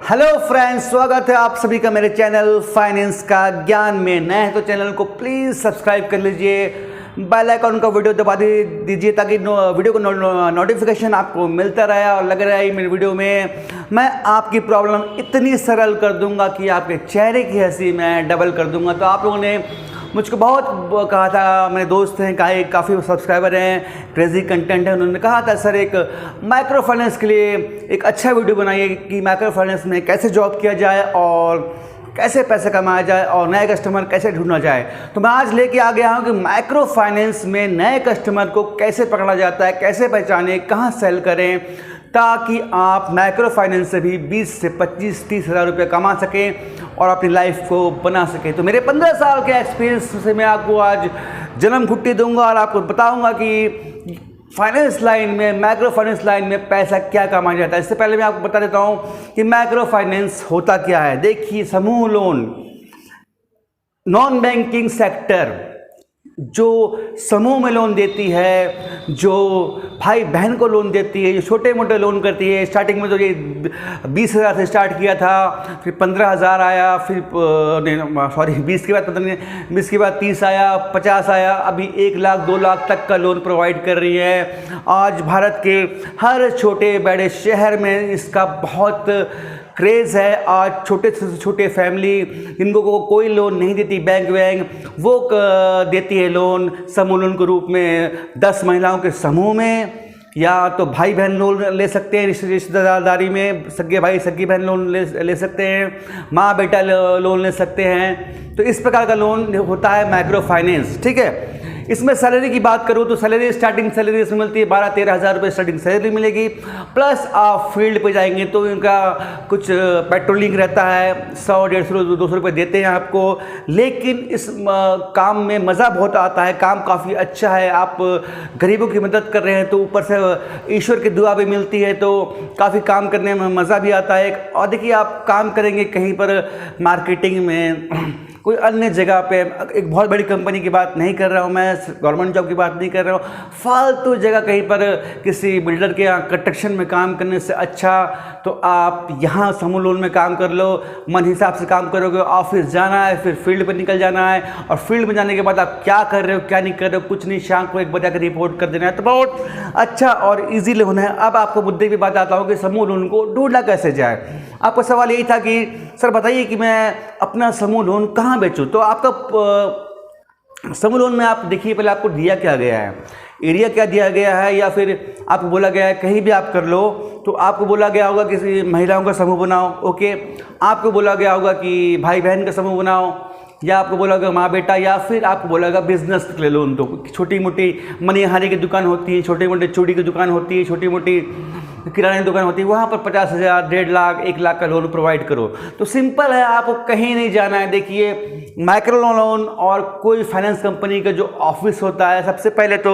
Hello friends, स्वागत है आप सभी का मेरे चैनल फाइनेंस का ज्ञान में। नए हैं तो चैनल को प्लीज़ सब्सक्राइब कर लीजिए, बेल आइकन का वीडियो दबा दीजिए ताकि वीडियो को नोटिफिकेशन आपको मिलता रहे। और लग रहा है मेरे वीडियो में मैं आपकी प्रॉब्लम इतनी सरल कर दूंगा कि आपके चेहरे की हंसी मैं डबल कर दूंगा। तो आप लोगों ने मुझको बहुत कहा था, मेरे दोस्त हैं काफ़ी सब्सक्राइबर हैं, क्रेजी कंटेंट है, उन्होंने कहा था सर एक माइक्रो फाइनेंस के लिए एक अच्छा वीडियो बनाइए कि माइक्रो फाइनेंस में कैसे जॉब किया जाए और कैसे पैसे कमाया जाए और नए कस्टमर कैसे ढूंढना जाए। तो मैं आज लेके आ गया हूँ कि माइक्रो फाइनेंस में नए कस्टमर को कैसे पकड़ा जाता है, कैसे पहचाने, कहाँ सेल करें, ताकि आप माइक्रो फाइनेंस से भी 20 से 25-30 हज़ार रुपये कमा सकें और अपनी लाइफ को बना सकें। तो मेरे 15 साल के एक्सपीरियंस से मैं आपको आज जन्म घुट्टी दूंगा और आपको बताऊंगा कि फाइनेंस लाइन में, माइक्रो फाइनेंस लाइन में पैसा क्या कमाया जाता है। इससे पहले मैं आपको बता देता हूं कि माइक्रो फाइनेंस होता क्या है। देखिए, समूह लोन, नॉन बैंकिंग सेक्टर जो समूह में लोन देती है, जो भाई बहन को लोन देती है, जो छोटे मोटे लोन करती है। स्टार्टिंग में तो ये 20,000 से स्टार्ट किया था, फिर 15,000 आया, फिर 20 के बाद 15, 20 के बाद 30 आया, 50 आया, अभी 1 लाख 2 लाख तक का लोन प्रोवाइड कर रही है। आज भारत के हर छोटे बड़े शहर में इसका बहुत क्रेज़ है। आज छोटे से छोटे फैमिली जिनको कोई लोन नहीं देती बैंक वो देती है लोन समूह लोन के रूप में। 10 महिलाओं के समूह में, या तो भाई बहन लोन ले सकते हैं, रिश्तेदारी में सगे भाई सगी बहन लोन ले सकते हैं, माँ बेटा लोन ले सकते हैं। तो इस प्रकार का लोन होता है माइक्रो फाइनेंस, ठीक है। इसमें सैलरी की बात करूँ तो सैलरी, स्टार्टिंग सैलरी इसमें मिलती है 12-13 हज़ार रुपये स्टार्टिंग सैलरी मिलेगी। प्लस आप फील्ड पे जाएंगे तो इनका कुछ पेट्रोलिंग रहता है, 100-150-200 रुपये देते हैं आपको। लेकिन इस काम में मज़ा बहुत आता है, काम काफ़ी अच्छा है। आप गरीबों की मदद कर रहे हैं तो ऊपर से ईश्वर की दुआ भी मिलती है, तो काफ़ी काम करने में मज़ा भी आता है। और देखिए, आप काम करेंगे कहीं पर मार्केटिंग में, कोई अन्य जगह पे, एक बहुत बड़ी कंपनी की बात नहीं कर रहा हूँ मैं, गवर्नमेंट जॉब की बात नहीं कर रहा हूँ, फालतू जगह कहीं पर किसी बिल्डर के यहाँ कंस्ट्रक्शन में काम करने से अच्छा तो आप यहाँ समूह लोन में काम कर लो। मन हिसाब से काम करोगे, ऑफिस जाना है, फिर फील्ड पर निकल जाना है, और फील्ड में जाने के बाद आप क्या कर रहे हो क्या नहीं कर रहे हो कुछ नहीं, शाम को 1 बजे आकर रिपोर्ट कर देना है। तो बहुत अच्छा और ईजी लोन है। अब आपको मुद्दे की बात आता हूँ कि समूह लोन को ढूंढना कैसे जाए। आपका सवाल यही था कि सर बताइए कि मैं अपना समूह लोन कहाँ बेचूं। तो आपका समूह लोन में आप देखिए, पहले आपको दिया क्या गया है, एरिया क्या दिया गया है, या फिर आपको बोला गया है कहीं भी आप कर लो। तो आपको बोला गया होगा किसी महिलाओं का समूह बनाओ, ओके। आपको बोला गया होगा कि भाई बहन का समूह बनाओ, या आपको बोला गया माँ बेटा, या फिर आपको बोला गया बिजनेस के लिए लोन दो। छोटी मोटी मनिहारी की दुकान होती है, छोटे मोटे चूड़ी की दुकान होती है, छोटी मोटी किराने की दुकान होती है, वहाँ पर 50,000, 1.5 लाख, 1 लाख का लोन प्रोवाइड करो। तो सिंपल है, आपको कहीं नहीं जाना है। देखिए, माइक्रो लोन और कोई फाइनेंस कंपनी का जो ऑफिस होता है, सबसे पहले तो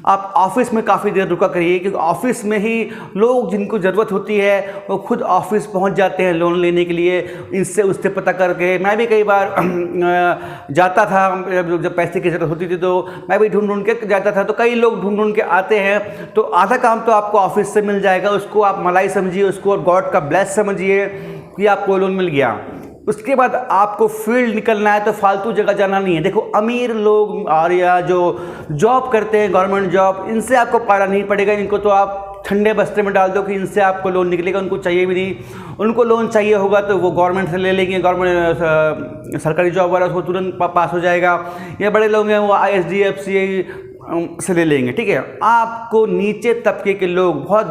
आप ऑफिस में काफ़ी देर रुका करिए, क्योंकि ऑफिस में ही लोग जिनको ज़रूरत होती है वो खुद ऑफिस पहुँच जाते हैं लोन लेने के लिए, इससे उससे पता करके। मैं भी कई बार जाता था, जब पैसे की ज़रूरत होती थी तो मैं भी ढूंढ के जाता था। तो कई लोग ढूंढ के आते हैं, तो आधा काम तो आपको ऑफिस से मिल जाएगा। उसको आप मलाई समझिए, उसको गॉड का ब्लेस समझिए कि आपको लोन मिल गया। उसके बाद आपको फील्ड निकलना है, तो फालतू जगह जाना नहीं है। देखो, अमीर लोग और या जो जॉब करते हैं गवर्नमेंट जॉब, इनसे आपको पाला नहीं पड़ेगा। इनको तो आप ठंडे बस्ते में डाल दो कि इनसे आपको लोन निकलेगा, उनको चाहिए भी नहीं। उनको लोन चाहिए होगा तो वो गवर्नमेंट से ले लेंगे, गवर्नमेंट सरकारी जॉब वाला उसको तुरंत पास हो जाएगा। या बड़े लोग हैं वो ISDFC से ले लेंगे, ठीक है। आपको नीचे तबके के लोग, बहुत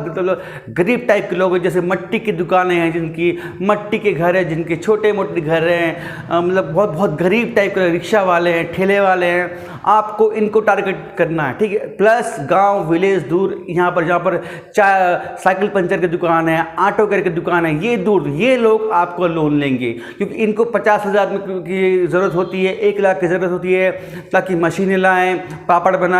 गरीब टाइप के लोग हैं, जैसे मट्टी की दुकानें हैं, जिनकी मट्टी के घर हैं, जिनके छोटे मोटे घर हैं, मतलब बहुत बहुत गरीब टाइप के, रिक्शा वाले हैं, ठेले वाले हैं, आपको इनको टारगेट करना है, ठीक है। प्लस गांव विलेज दूर, यहाँ पर जहाँ पर साइकिल पंचर की दुकान है, ऑटो केयर की दुकान है, ये दूर, ये लोग आपको लोन लेंगे, क्योंकि इनको 50,000 की ज़रूरत होती है, 1 लाख की ज़रूरत होती है, ताकि मशीनें लाएँ, पापड़ बनाएँ,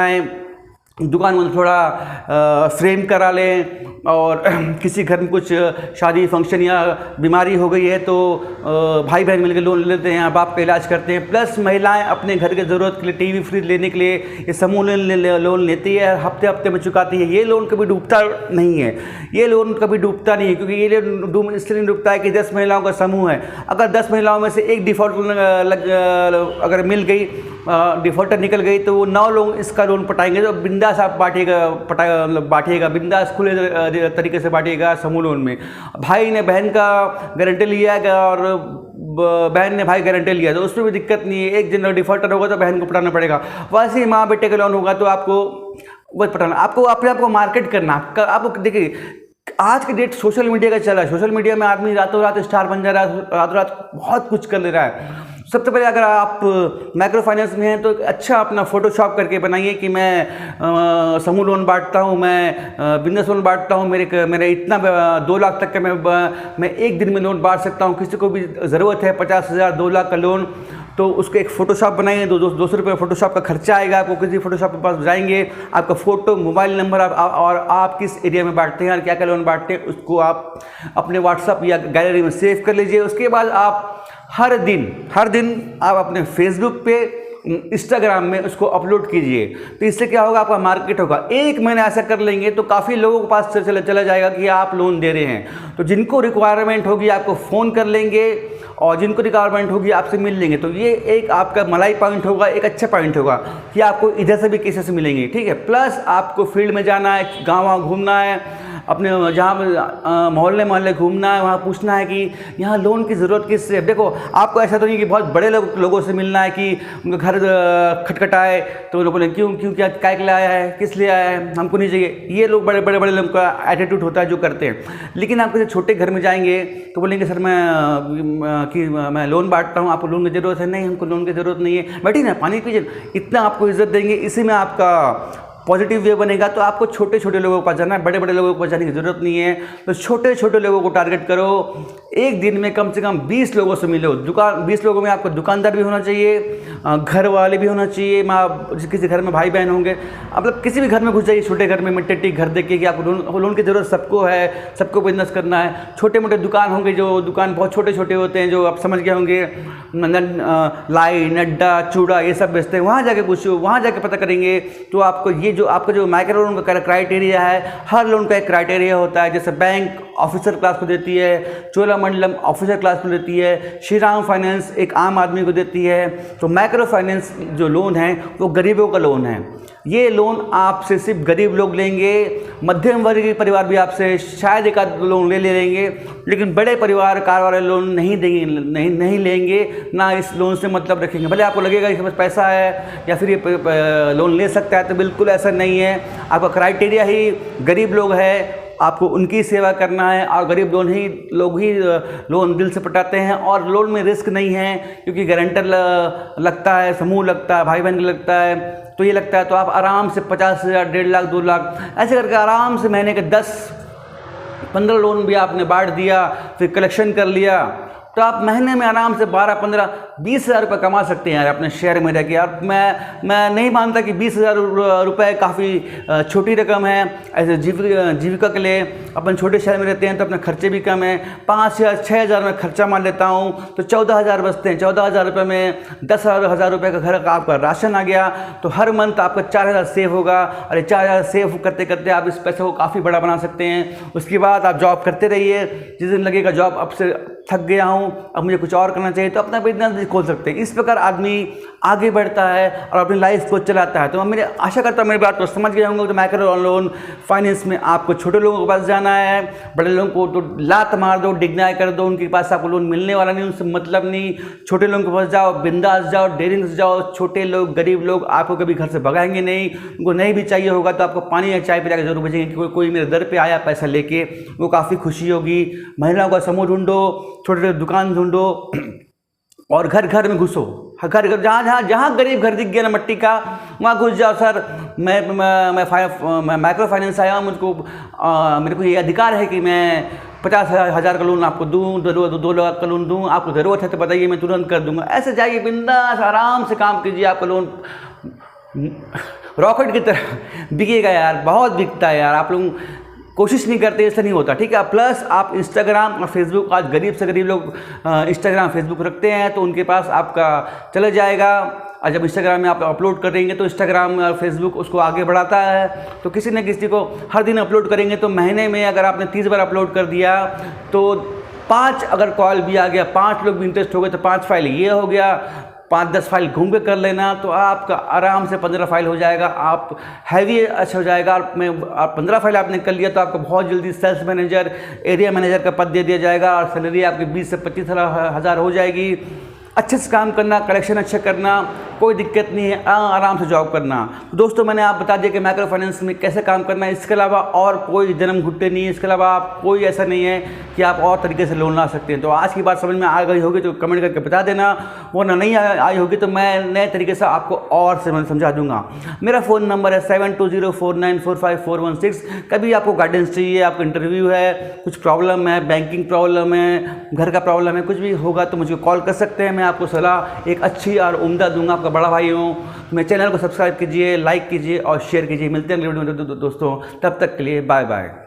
दुकान में थोड़ा फ्रेम करा लें, और किसी घर में कुछ शादी फंक्शन या बीमारी हो गई है तो भाई बहन मिलकर लोन लेते हैं, बाप का इलाज करते हैं। प्लस महिलाएं अपने घर की ज़रूरत के लिए टीवी फ्रिज लेने के लिए ये समूह लोन लेती है, हफ्ते हफ्ते में चुकाती है। ये लोन कभी डूबता नहीं है, ये लोन कभी डूबता नहीं है, क्योंकि ये इसलिए नहीं डूबता है कि 10 महिलाओं का समूह है। अगर 10 महिलाओं में से एक डिफ़ॉल्ट अगर मिल गई, डिफ़ॉल्टर निकल गई, तो वो 9 लोग इसका लोन पटाएंगे। तो बिंदास आप बांटिएगा बिंदास खुले तरीके से बांटिएगा समूह लोन में। भाई ने बहन का गारंटी लिया है और बहन ने भाई गारंटी लिया, तो उसमें भी दिक्कत नहीं है। एक दिन डिफ़ॉल्टर होगा तो बहन को पटाना पड़ेगा। वैसे ही माँ बेटे का लोन होगा तो आपको वो पटाना, आपको अपने आप को मार्केट करना। आपको देखिए, आज के डेट सोशल मीडिया का चला है। सोशल मीडिया में आदमी रातों रात स्टार बन जा रहा है, रातों रात बहुत कुछ कर ले रहा है। सबसे पहले अगर आप माइक्रो फाइनेंस में हैं तो अच्छा अपना फोटोशॉप करके बनाइए कि मैं समूह लोन बांटता हूँ, मैं बिजनेस लोन बांटता हूँ, मेरे इतना 2 लाख तक का मैं एक दिन में लोन बांट सकता हूँ। किसी को भी ज़रूरत है 50,000 2 लाख का लोन, तो उसको एक फ़ोटोशॉप बनाइए। 200 रुपये फ़ोटोशॉप का खर्चा आएगा आपको। किसी फ़ोटोशॉप के पास जाएंगे, आपका फ़ोटो, मोबाइल नंबर और आप किस एरिया में बांटते हैं और क्या क्या लोन बांटते हैं, उसको आप अपने व्हाट्सअप या गैलरी में सेव कर लीजिए। उसके बाद आप हर दिन आप अपने फेसबुक पे, इंस्टाग्राम में उसको अपलोड कीजिए। तो इससे क्या होगा, आपका मार्केट होगा। 1 महीना ऐसा कर लेंगे तो काफ़ी लोगों के पास चला जाएगा कि आप लोन दे रहे हैं। तो जिनको रिक्वायरमेंट होगी आपको फ़ोन कर लेंगे, और जिनको रिक्वायरमेंट होगी आपसे मिल लेंगे। तो ये एक आपका मलाई पॉइंट होगा, एक अच्छा पॉइंट होगा कि आपको इधर से भी केसेस मिलेंगे, ठीक है। प्लस आपको फील्ड में जाना है, गाँव घूमना है, अपने जहाँ मोहल्ले घूमना है, वहाँ पूछना है कि यहाँ लोन की ज़रूरत किससे है। देखो, आपको ऐसा तो नहीं कि बहुत बड़े लोगों से मिलना है कि उनका घर खटखटाए तो लोगों ने क्यों क्या के लिए आया है, किस लिए आया है, हमको नहीं चाहिए। ये लोग बड़े लोगों का एटीट्यूड होता है जो करते हैं। लेकिन आप किसी छोटे घर में जाएंगे तो बोलेंगे सर मैं लोन बांटता हूँ, आपको लोन की ज़रूरत है? नहीं, हमको लोन की ज़रूरत नहीं है, बैठिए ना, पानी पीजिए। इतना आपको इज्जत देंगे, इसी में आपका पॉजिटिव वे बनेगा। तो आपको छोटे लोगों के पास जाना है, बड़े लोगों के पास जाने की ज़रूरत नहीं है। तो छोटे लोगों को टारगेट करो। एक दिन में कम से कम 20 लोगों से मिलो। 20 लोगों में आपको दुकानदार भी होना चाहिए, घर वाले भी होना चाहिए, किसी घर में भाई बहन होंगे, मतलब किसी भी घर में घुस जाइए, छोटे घर में मिट्टी घर देखिए कि आपको लोन की ज़रूरत सबको है, सबको बिजनेस करना है। छोटे मोटे दुकान होंगे, जो दुकान बहुत छोटे होते हैं, जो आप समझ गए होंगे, लाई, नड्डा, चूड़ा, ये सब बेचते हैं, वहाँ जाके पूछो, वहाँ जाके पता करेंगे। तो आपको ये जो आपका जो माइक्रो लोन का क्राइटेरिया है, हर लोन का एक क्राइटेरिया होता है। जैसे बैंक ऑफिसर क्लास को देती है, चोलामंडलम ऑफिसर क्लास को देती है, श्रीराम फाइनेंस एक आम आदमी को देती है। तो माइक्रो फाइनेंस जो लोन है वो गरीबों का लोन है। ये लोन आपसे सिर्फ गरीब लोग लेंगे, मध्यम वर्गीय परिवार भी आपसे शायद एक आध लोन ले लेंगे, लेकिन बड़े परिवार कार वाले लोन नहीं देंगे, नहीं लेंगे, ना इस लोन से मतलब रखेंगे। भले आपको लगेगा इसके पास पैसा है या फिर ये लोन ले सकता है, तो बिल्कुल ऐसा नहीं है। आपका क्राइटेरिया ही गरीब लोग है, आपको उनकी सेवा करना है, और गरीब लोग ही लोन दिल से पटाते हैं। और लोन में रिस्क नहीं है, क्योंकि गारंटर लगता है, समूह लगता है, भाई बहन लगता है, तो ये लगता है। तो आप आराम से 50,000, 1.5 लाख, 2 लाख ऐसे करके आराम से महीने के 10-15 लोन भी आपने बांट दिया, फिर कलेक्शन कर लिया, तो आप महीने में आराम से 12, 15, 20,000 रुपये कमा सकते हैं यार अपने शहर में रह के। यार मैं नहीं मानता कि 20,000 रुपये काफ़ी छोटी रकम है। ऐसे जीविका के लिए अपन छोटे शहर में रहते हैं तो अपने खर्चे भी कम है। 5,000, 6,000 में खर्चा मान लेता हूँ तो 14,000 बचते हैं। 14,000 रुपये में 10,000 रुपये का घर का आपका राशन आ गया, तो हर मंथ आपका 4,000 सेव होगा। और ये 4,000 सेव करते करते आप इस पैसे को काफ़ी बड़ा बना सकते हैं। उसके बाद आप जॉब करते रहिए। जिस दिन लगेगा जॉब अब से थक गया हूँ, अब मुझे कुछ और करना चाहिए, तो अपना बिजनेस खोल सकते हैं। इस प्रकार आदमी आगे बढ़ता है और अपनी लाइफ को चलाता है। तो मेरे आशा करता हूँ मेरी बात को समझ गए होंगे। तो माइक्रो लोन फाइनेंस में आपको छोटे लोगों के पास जाना है, बड़े लोगों को तो लात मार दो, डिग्नाई कर दो, उनके पास आपको लोन मिलने वाला नहीं, उनसे मतलब नहीं। छोटे लोगों के पास जाओ, बिंदास जाओ, डेयरिंग से जाओ। छोटे लोग, गरीब लोग आपको कभी घर से भगाएंगे नहीं। उनको नहीं भी चाहिए होगा तो आपको पानी या चाय पिला के जरूर भेजेंगे कि कोई मेरे दर पे आया पैसा लेके, वो काफ़ी खुशी होगी। महिलाओं का समूह ढूंढो, छोटे दुकान ढूंढो, और घर घर में घुसो। घर जहाँ गरीब घर दिख गया ना मट्टी का, वहाँ घुस जाओ। सर मैं माइक्रो फाइनेंस आया हूँ, मेरे को ये अधिकार है कि मैं 50,000 का लोन आपको दूँ, 2 लाख का लोन दूँ, आपको ज़रूरत है तो बताइए, मैं तुरंत कर दूँगा। ऐसे जाइए, बिंदास आराम से काम कीजिए, आपका लोन रॉकेट की तरह बिकेगा यार, बहुत बिकता है यार। आप लोग कोशिश नहीं करते, ऐसा नहीं होता, ठीक है। प्लस आप इंस्टाग्राम और फेसबुक, आज गरीब से गरीब लोग इंस्टाग्राम फेसबुक रखते हैं, तो उनके पास आपका चला जाएगा। और जब इंस्टाग्राम में आप अपलोड करेंगे तो इंस्टाग्राम और फेसबुक उसको आगे बढ़ाता है। तो किसी न किसी को हर दिन अपलोड करेंगे तो महीने में अगर आपने 30 बार अपलोड कर दिया तो 5 अगर कॉल भी आ गया, 5 लोग भी इंटरेस्ट हो गए तो 5 फाइल ये हो गया, 5-10 फाइल घूम के कर लेना, तो आपका आराम से 15 फाइल हो जाएगा। आप हैवी अच्छा हो जाएगा। आप 15 फाइल आपने कर लिया तो आपको बहुत जल्दी सेल्स मैनेजर, एरिया मैनेजर का पद दे दिया जाएगा और सैलरी आपकी 20 से 25 हज़ार हो जाएगी। अच्छे से काम करना, कलेक्शन अच्छा करना, कोई दिक्कत नहीं है, आराम से जॉब करना। तो दोस्तों मैंने आप बता दिया कि माइक्रो फाइनेंस में कैसे काम करना है। इसके अलावा और कोई जन्म घुट्टे नहीं है, इसके अलावा आप कोई ऐसा नहीं है कि आप और तरीके से लोन ला सकते हैं। तो आज की बात समझ में आ गई होगी तो कमेंट करके बता देना, वरना नहीं आई होगी तो मैं नए तरीके से आपको और समझा दूंगा। मेरा फ़ोन नंबर है 7204945416। कभी आपको गाइडेंस चाहिए, आपको इंटरव्यू है, कुछ प्रॉब्लम है, बैंकिंग प्रॉब्लम है, घर का प्रॉब्लम है, कुछ भी होगा तो मुझे कॉल कर सकते हैं। मैं आपको सलाह एक अच्छी और उम्दा दूंगा। आपका बड़ा भाई हूँ। मेरे चैनल को सब्सक्राइब कीजिए, लाइक कीजिए और शेयर कीजिए। मिलते हैं अगले वीडियो में दोस्तों, तब तक के लिए बाय बाय।